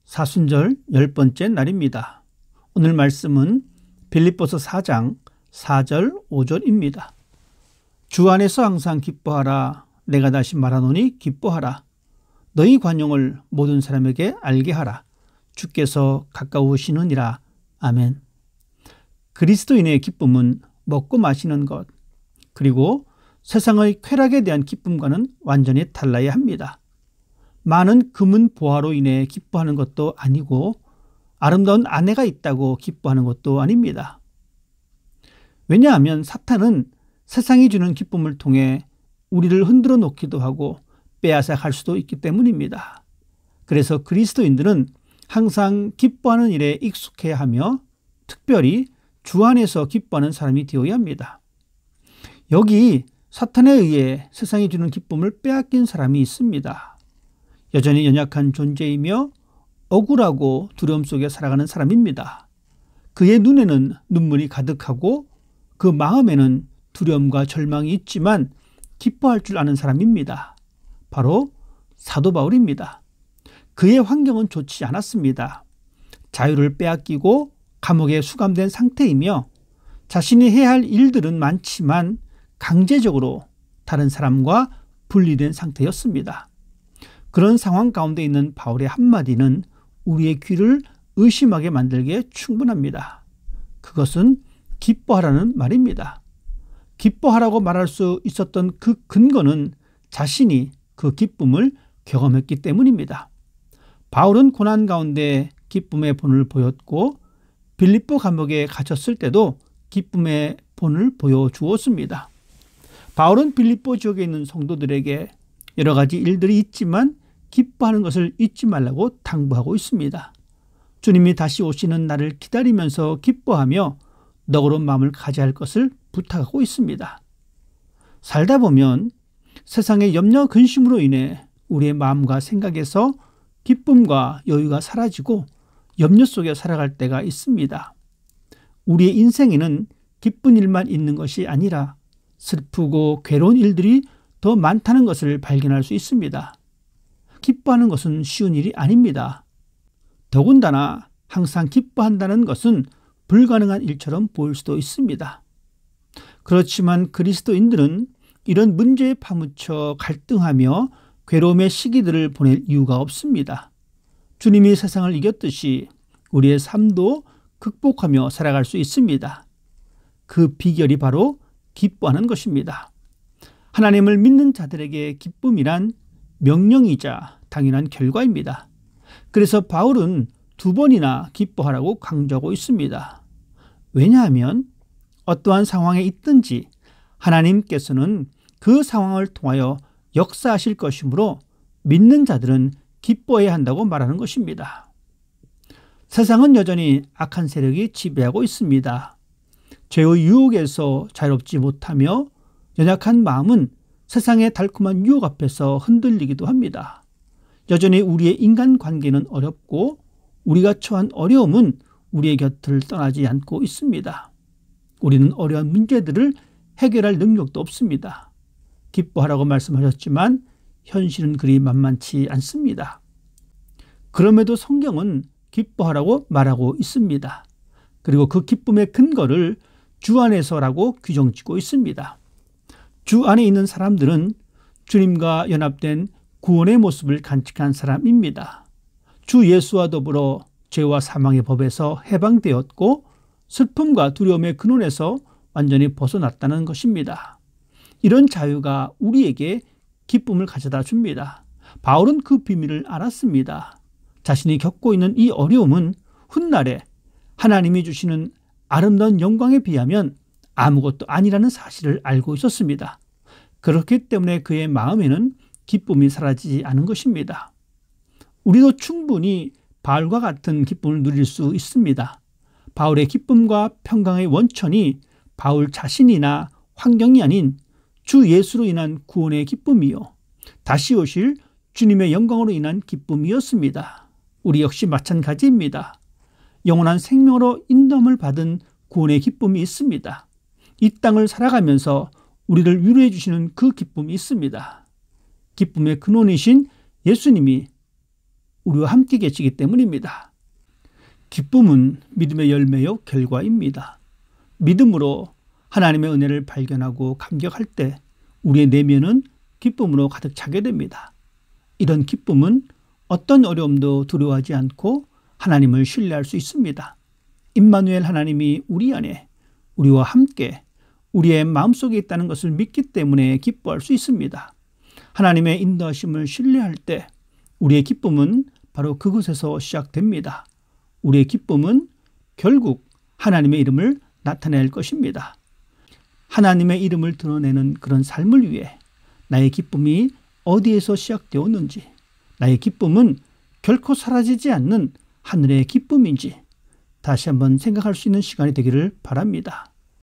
사순절 10번째 날입니다. 오늘 말씀은 빌립보서 4장 4절 5절입니다. 주 안에서 항상 기뻐하라. 내가 다시 말하노니 기뻐하라. 너희 관용을 모든 사람에게 알게 하라. 주께서 가까우시느니라. 아멘. 그리스도인의 기쁨은 먹고 마시는 것, 그리고 세상의 쾌락에 대한 기쁨과는 완전히 달라야 합니다. 많은 금은 보화로 인해 기뻐하는 것도 아니고 아름다운 아내가 있다고 기뻐하는 것도 아닙니다. 왜냐하면 사탄은 세상이 주는 기쁨을 통해 우리를 흔들어 놓기도 하고 빼앗아 갈 수도 있기 때문입니다. 그래서 그리스도인들은 항상 기뻐하는 일에 익숙해야 하며 특별히 주 안에서 기뻐하는 사람이 되어야 합니다. 여기 사탄에 의해 세상이 주는 기쁨을 빼앗긴 사람이 있습니다. 여전히 연약한 존재이며 억울하고 두려움 속에 살아가는 사람입니다. 그의 눈에는 눈물이 가득하고 그 마음에는 두려움과 절망이 있지만 기뻐할 줄 아는 사람입니다. 바로 사도 바울입니다. 그의 환경은 좋지 않았습니다. 자유를 빼앗기고 감옥에 수감된 상태이며 자신이 해야 할 일들은 많지만 강제적으로 다른 사람과 분리된 상태였습니다. 그런 상황 가운데 있는 바울의 한마디는 우리의 귀를 의심하게 만들기에 충분합니다. 그것은 기뻐하라는 말입니다. 기뻐하라고 말할 수 있었던 그 근거는 자신이 그 기쁨을 경험했기 때문입니다. 바울은 고난 가운데 기쁨의 본을 보였고 빌립보 감옥에 갇혔을 때도 기쁨의 본을 보여주었습니다. 바울은 빌립보 지역에 있는 성도들에게 여러 가지 일들이 있지만 기뻐하는 것을 잊지 말라고 당부하고 있습니다. 주님이 다시 오시는 날을 기다리면서 기뻐하며 너그러운 마음을 가져야 할 것을 부탁하고 있습니다. 살다 보면 세상의 염려 근심으로 인해 우리의 마음과 생각에서 기쁨과 여유가 사라지고 염려 속에 살아갈 때가 있습니다. 우리의 인생에는 기쁜 일만 있는 것이 아니라 슬프고 괴로운 일들이 더 많다는 것을 발견할 수 있습니다. 기뻐하는 것은 쉬운 일이 아닙니다. 더군다나 항상 기뻐한다는 것은 불가능한 일처럼 보일 수도 있습니다. 그렇지만 그리스도인들은 이런 문제에 파묻혀 갈등하며 괴로움의 시기들을 보낼 이유가 없습니다. 주님이 세상을 이겼듯이 우리의 삶도 극복하며 살아갈 수 있습니다. 그 비결이 바로 기뻐하는 것입니다. 하나님을 믿는 자들에게 기쁨이란 명령이자 당연한 결과입니다. 그래서 바울은 2번이나 기뻐하라고 강조하고 있습니다. 왜냐하면 어떠한 상황에 있든지 하나님께서는 그 상황을 통하여 역사하실 것이므로 믿는 자들은 기뻐해야 한다고 말하는 것입니다. 세상은 여전히 악한 세력이 지배하고 있습니다. 죄의 유혹에서 자유롭지 못하며 연약한 마음은 세상의 달콤한 유혹 앞에서 흔들리기도 합니다. 여전히 우리의 인간관계는 어렵고 우리가 처한 어려움은 우리의 곁을 떠나지 않고 있습니다. 우리는 어려운 문제들을 해결할 능력도 없습니다. 기뻐하라고 말씀하셨지만 현실은 그리 만만치 않습니다. 그럼에도 성경은 기뻐하라고 말하고 있습니다. 그리고 그 기쁨의 근거를 주 안에서라고 규정짓고 있습니다. 주 안에 있는 사람들은 주님과 연합된 구원의 모습을 간직한 사람입니다. 주 예수와 더불어 죄와 사망의 법에서 해방되었고 슬픔과 두려움의 근원에서 완전히 벗어났다는 것입니다. 이런 자유가 우리에게 기쁨을 가져다 줍니다. 바울은 그 비밀을 알았습니다. 자신이 겪고 있는 이 어려움은 훗날에 하나님이 주시는 아름다운 영광에 비하면 아무것도 아니라는 사실을 알고 있었습니다. 그렇기 때문에 그의 마음에는 기쁨이 사라지지 않은 것입니다. 우리도 충분히 바울과 같은 기쁨을 누릴 수 있습니다. 바울의 기쁨과 평강의 원천이 바울 자신이나 환경이 아닌 주 예수로 인한 구원의 기쁨이요 다시 오실 주님의 영광으로 인한 기쁨이었습니다. 우리 역시 마찬가지입니다. 영원한 생명으로 인도함을 받은 구원의 기쁨이 있습니다. 이 땅을 살아가면서 우리를 위로해 주시는 그 기쁨이 있습니다. 기쁨의 근원이신 예수님이 우리와 함께 계시기 때문입니다. 기쁨은 믿음의 열매요 결과입니다. 믿음으로 하나님의 은혜를 발견하고 감격할 때 우리의 내면은 기쁨으로 가득 차게 됩니다. 이런 기쁨은 어떤 어려움도 두려워하지 않고 하나님을 신뢰할 수 있습니다. 임마누엘 하나님이 우리 안에 우리와 함께 우리의 마음속에 있다는 것을 믿기 때문에 기뻐할 수 있습니다. 하나님의 인도하심을 신뢰할 때 우리의 기쁨은 바로 그곳에서 시작됩니다. 우리의 기쁨은 결국 하나님의 이름을 나타낼 것입니다. 하나님의 이름을 드러내는 그런 삶을 위해 나의 기쁨이 어디에서 시작되었는지, 나의 기쁨은 결코 사라지지 않는 하늘의 기쁨인지 다시 한번 생각할 수 있는 시간이 되기를 바랍니다.